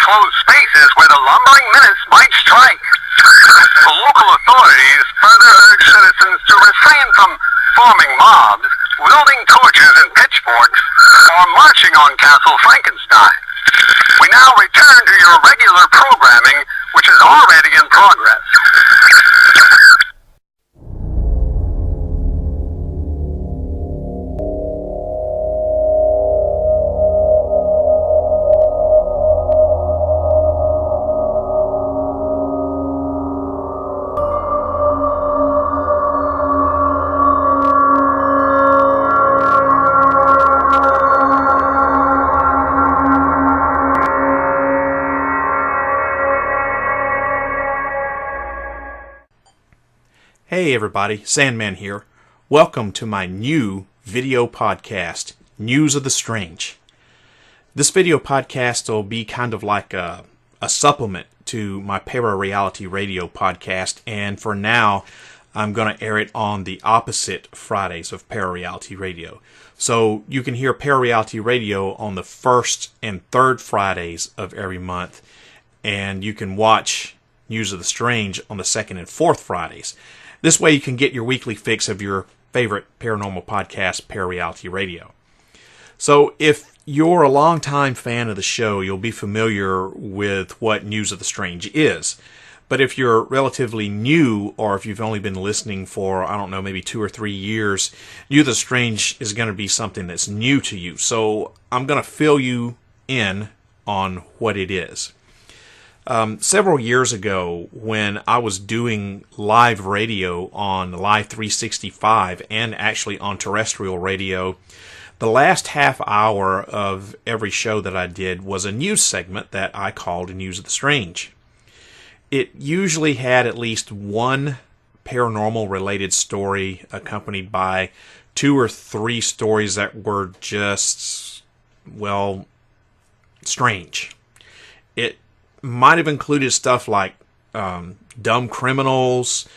enclosed spaces where the lumbering menace might strike. The local authorities further urge citizens to refrain from forming mobs, wielding torches and pitchforks, or marching on Castle Frankenstein. We now return to your regular programming, which is already in progress. Hey everybody, Sandman here. Welcome to my new video podcast, News of the Strange. This video podcast will be kind of like a supplement to my Para-Reality Radio podcast, and for now, I'm going to air it on the opposite Fridays of Para-Reality Radio. So you can hear Para-Reality Radio on the first and third Fridays of every month, and you can watch News of the Strange on the second and fourth Fridays. This way you can get your weekly fix of your favorite paranormal podcast, Para-Reality Radio. So if you're a longtime fan of the show, you'll be familiar with what News of the Strange is. But if you're relatively new, or if you've only been listening for, I don't know, maybe 2 or 3 years, News of the Strange is going to be something that's new to you. So I'm going to fill you in on what it is. Several years ago, when I was doing live radio on Live 365 and actually on terrestrial radio, the last half hour of every show that I did was a news segment that I called News of the Strange. It usually had at least one paranormal related story accompanied by 2 or 3 stories that were just, well, strange. It might have included stuff like dumb criminals,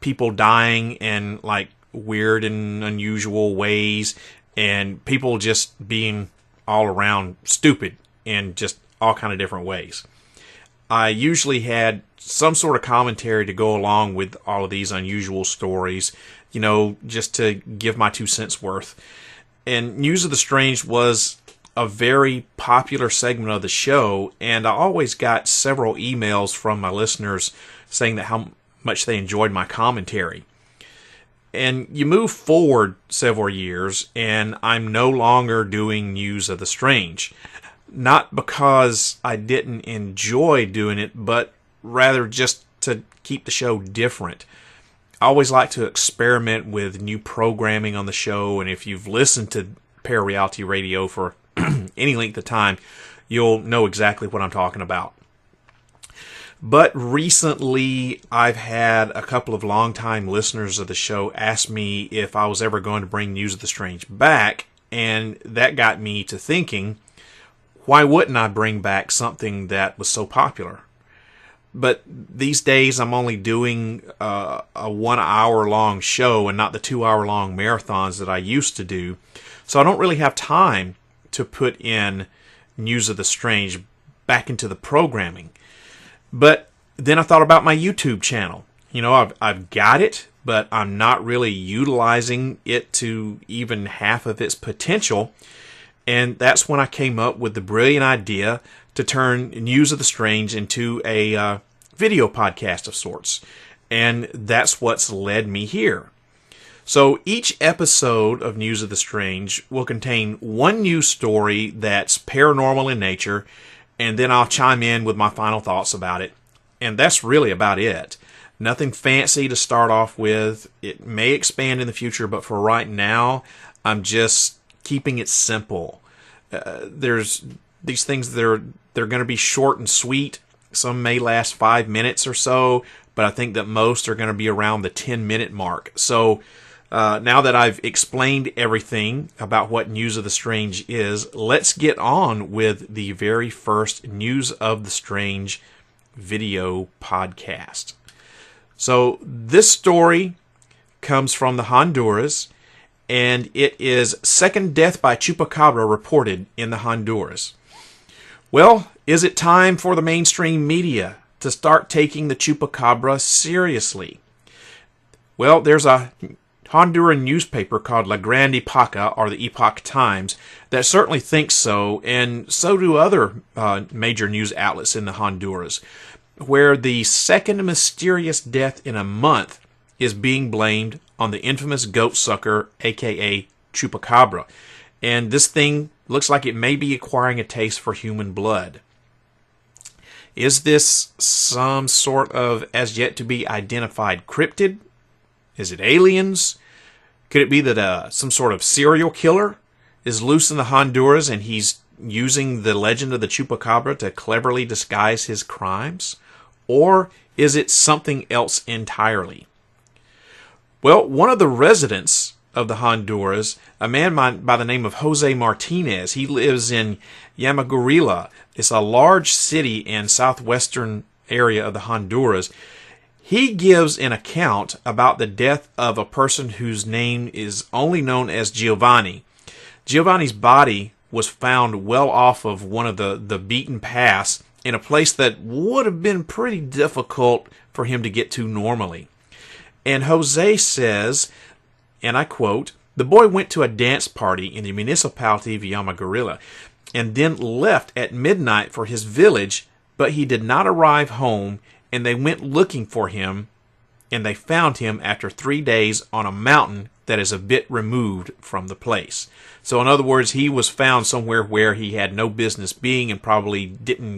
people dying in like weird and unusual ways, and people just being all around stupid in just all kind of different ways. I usually had some sort of commentary to go along with all of these unusual stories, you know, just to give my 2 cents worth. And News of the Strange was a very popular segment of the show, and I always got several emails from my listeners saying that how much they enjoyed my commentary. And you move forward several years, and I'm no longer doing News of the Strange. Not because I didn't enjoy doing it, but rather just to keep the show different. I always like to experiment with new programming on the show, and if you've listened to Para-Reality Radio for any length of time, you'll know exactly what I'm talking about. But recently, I've had a couple of longtime listeners of the show ask me if I was ever going to bring News of the Strange back, and that got me to thinking, why wouldn't I bring back something that was so popular? But these days, I'm only doing a 1 hour long show and not the 2 hour long marathons that I used to do, so I don't really have time to put in News of the Strange back into the programming. But then I thought about my YouTube channel. You know, I've got it, but I'm not really utilizing it to even half of its potential. And that's when I came up with the brilliant idea to turn News of the Strange into a video podcast of sorts. And that's what's led me here. So each episode of News of the Strange will contain one news story that's paranormal in nature, and then I'll chime in with my final thoughts about it. And that's really about it. Nothing fancy to start off with. It may expand in the future, but for right now, I'm just keeping it simple. There's these things that they're going to be short and sweet. Some may last 5 minutes or so, but I think that most are going to be around the 10-minute mark. So now that I've explained everything about what News of the Strange is, let's get on with the very first News of the Strange video podcast. So this story comes from the Honduras, and it is second death by Chupacabra reported in the Honduras. Well, is it time for the mainstream media to start taking the Chupacabra seriously? Well, there's a Honduran newspaper called La Gran Epocha, or the Epoch Times, that certainly thinks so, and so do other major news outlets in the Honduras, where the second mysterious death in a month is being blamed on the infamous goat sucker, aka Chupacabra. And this thing looks like it may be acquiring a taste for human blood. Is this some sort of as-yet-to-be-identified cryptid? Is it aliens? Could it be that some sort of serial killer is loose in the Honduras and he's using the legend of the Chupacabra to cleverly disguise his crimes? Or is it something else entirely? Well, one of the residents of the Honduras, a man by the name of Jose Martinez, he lives in Yamagurila. It's a large city in southwestern area of the Honduras. He gives an account about the death of a person whose name is only known as Giovanni. Giovanni's body was found well off of one of the beaten paths in a place that would have been pretty difficult for him to get to normally. And Jose says, and I quote, "The boy went to a dance party in the municipality of Yamagurila and then left at midnight for his village, but he did not arrive home, and they went looking for him, and they found him after 3 days on a mountain that is a bit removed from the place." So in other words, he was found somewhere where he had no business being and probably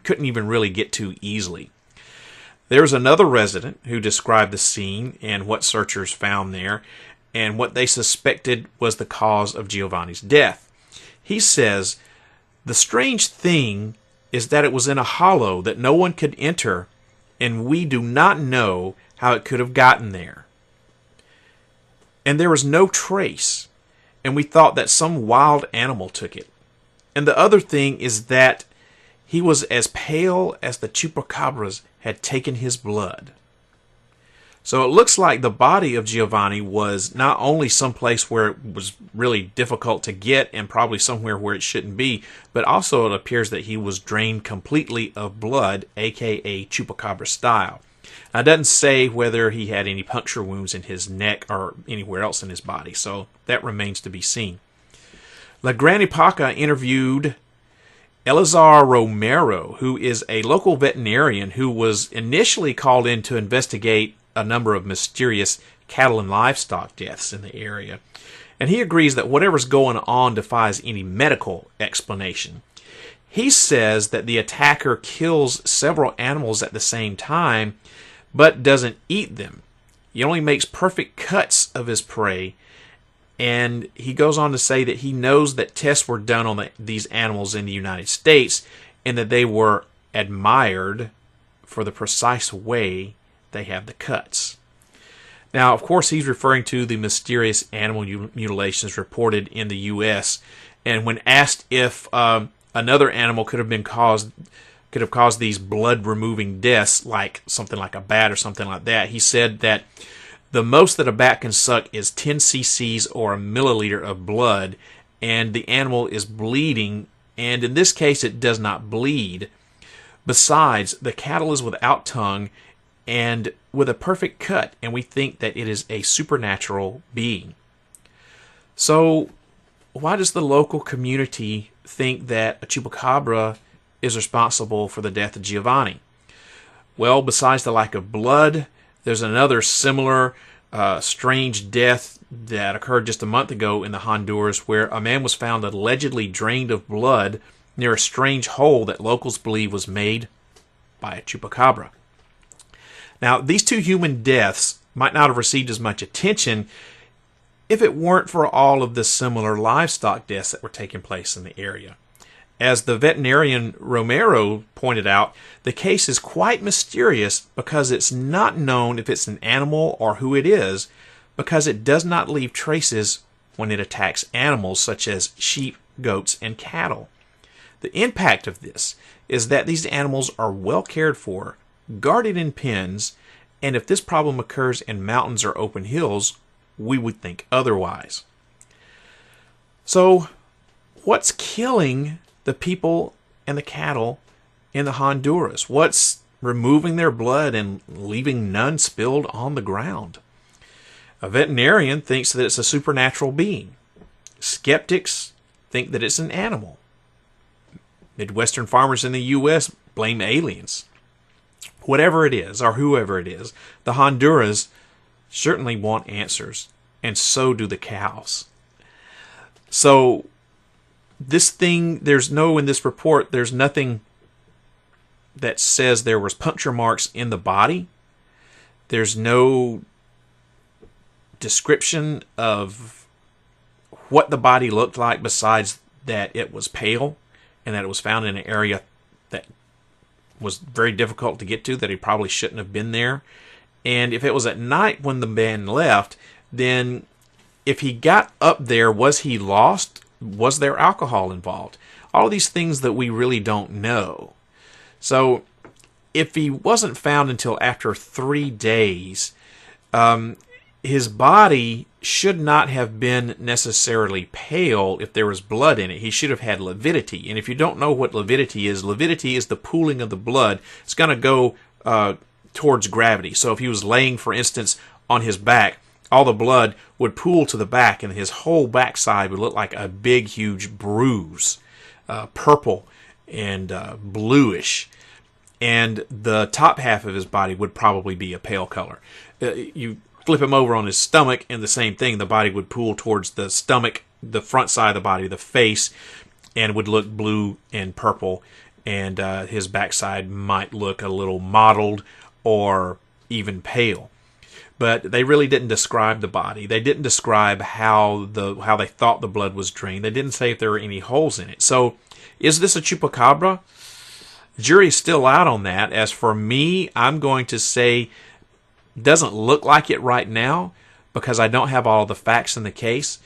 couldn't even really get to easily. There's another resident who described the scene and what searchers found there, and what they suspected was the cause of Giovanni's death. He says, "The strange thing is that it was in a hollow that no one could enter, and we do not know how it could have gotten there. And there was no trace, and we thought that some wild animal took it. And the other thing is that he was as pale as the chupacabras had taken his blood." So it looks like the body of Giovanni was not only someplace where it was really difficult to get and probably somewhere where it shouldn't be, but also it appears that he was drained completely of blood, aka Chupacabra style. Now, it doesn't say whether he had any puncture wounds in his neck or anywhere else in his body, so that remains to be seen. La Gran Epocha interviewed Elazar Romero, who is a local veterinarian who was initially called in to investigate a number of mysterious cattle and livestock deaths in the area. And he agrees that whatever's going on defies any medical explanation. He says that the attacker kills several animals at the same time, but doesn't eat them. He only makes perfect cuts of his prey, and he goes on to say that he knows that tests were done on these animals in the United States, and that they were admired for the precise way they have the cuts. Now, of course, he's referring to the mysterious animal mutilations reported in the U.S. And when asked if another animal could have caused these blood-removing deaths, like something like a bat or something like that, he said that the most that a bat can suck is 10 cc's or a milliliter of blood, and the animal is bleeding, and in this case, it does not bleed. Besides, the cattle is without tongue and with a perfect cut, and we think that it is a supernatural being. So, why does the local community think that a chupacabra is responsible for the death of Giovanni? Well, besides the lack of blood, there's another similar strange death that occurred just a month ago in the Honduras, where a man was found allegedly drained of blood near a strange hole that locals believe was made by a chupacabra. Now, these two human deaths might not have received as much attention if it weren't for all of the similar livestock deaths that were taking place in the area. As the veterinarian Romero pointed out, the case is quite mysterious because it's not known if it's an animal or who it is, because it does not leave traces when it attacks animals such as sheep, goats, and cattle. The impact of this is that these animals are well cared for, guarded in pens, and if this problem occurs in mountains or open hills, we would think otherwise. So, what's killing the people and the cattle in the Honduras? What's removing their blood and leaving none spilled on the ground? A veterinarian thinks that it's a supernatural being. Skeptics think that it's an animal. Midwestern farmers in the U.S. blame aliens. Whatever it is, or whoever it is, the Honduras certainly want answers, and so do the cows. So, this thing, in this report, there's nothing that says there was puncture marks in the body. There's no description of what the body looked like besides that it was pale and that it was found in an area that was very difficult to get to, that he probably shouldn't have been there. And if it was at night when the man left, then if he got up there, was he lost? Was there alcohol involved? All of these things that we really don't know. So if he wasn't found until after 3 days, his body should not have been necessarily pale if there was blood in it. He should have had lividity. And if you don't know what lividity is the pooling of the blood. It's going to go towards gravity. So if he was laying, for instance, on his back, all the blood would pool to the back, and his whole backside would look like a big, huge bruise, purple and bluish. And the top half of his body would probably be a pale color. You flip him over on his stomach, and the same thing. The body would pool towards the stomach, the front side of the body, the face, and would look blue and purple. And his backside might look a little mottled or even pale. But they really didn't describe the body. They didn't describe how they thought the blood was drained. They didn't say if there were any holes in it. So, is this a chupacabra? Jury's still out on that. As for me, I'm going to say doesn't look like it right now because I don't have all the facts in the case.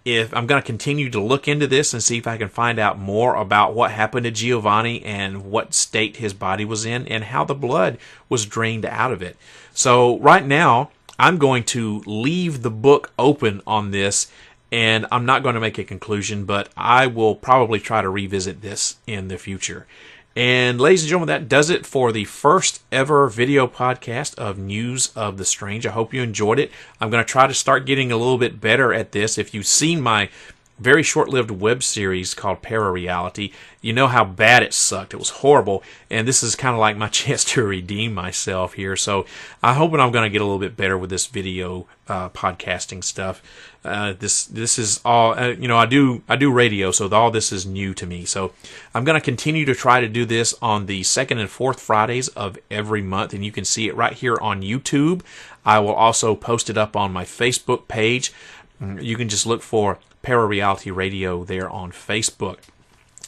If I'm going to continue to look into this and see if I can find out more about what happened to Giovanni and what state his body was in and how the blood was drained out of it. So right now, I'm going to leave the book open on this, and I'm not going to make a conclusion, but I will probably try to revisit this in the future. And ladies and gentlemen, that does it for the first ever video podcast of News of the Strange. I hope you enjoyed it. I'm going to try to start getting a little bit better at this. If you've seen my very short-lived web series called Parareality, you know how bad it sucked. It was horrible, and this is kind of like my chance to redeem myself here. So I'm hoping I'm going to get a little bit better with this video podcasting stuff. This is all I do radio, so all this is new to me. So I'm going to continue to try to do this on the second and fourth Fridays of every month, and you can see it right here on YouTube. I will also post it up on my Facebook page. You can just look for Parareality Radio there on Facebook.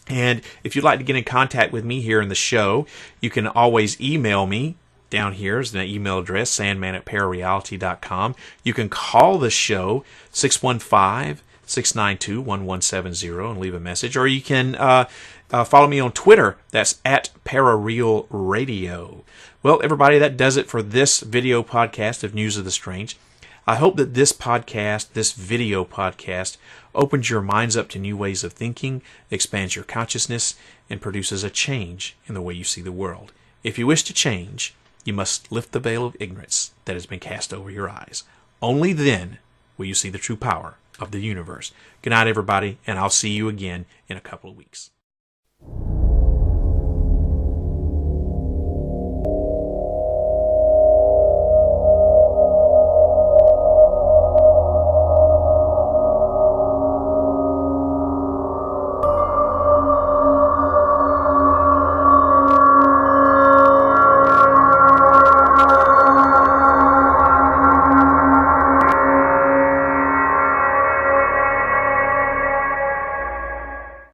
And if you'd like to get in contact with me here in the show, you can always email me. Down here is the email address, sandman@parareality.com. You can call the show, 615-692-1170, and leave a message. Or you can follow me on Twitter. That's @ParaRealRadio. Well, everybody, that does it for this video podcast of News of the Strange. I hope that this video podcast, opens your minds up to new ways of thinking, expands your consciousness, and produces a change in the way you see the world. If you wish to change, you must lift the veil of ignorance that has been cast over your eyes. Only then will you see the true power of the universe. Good night, everybody, and I'll see you again in a couple of weeks.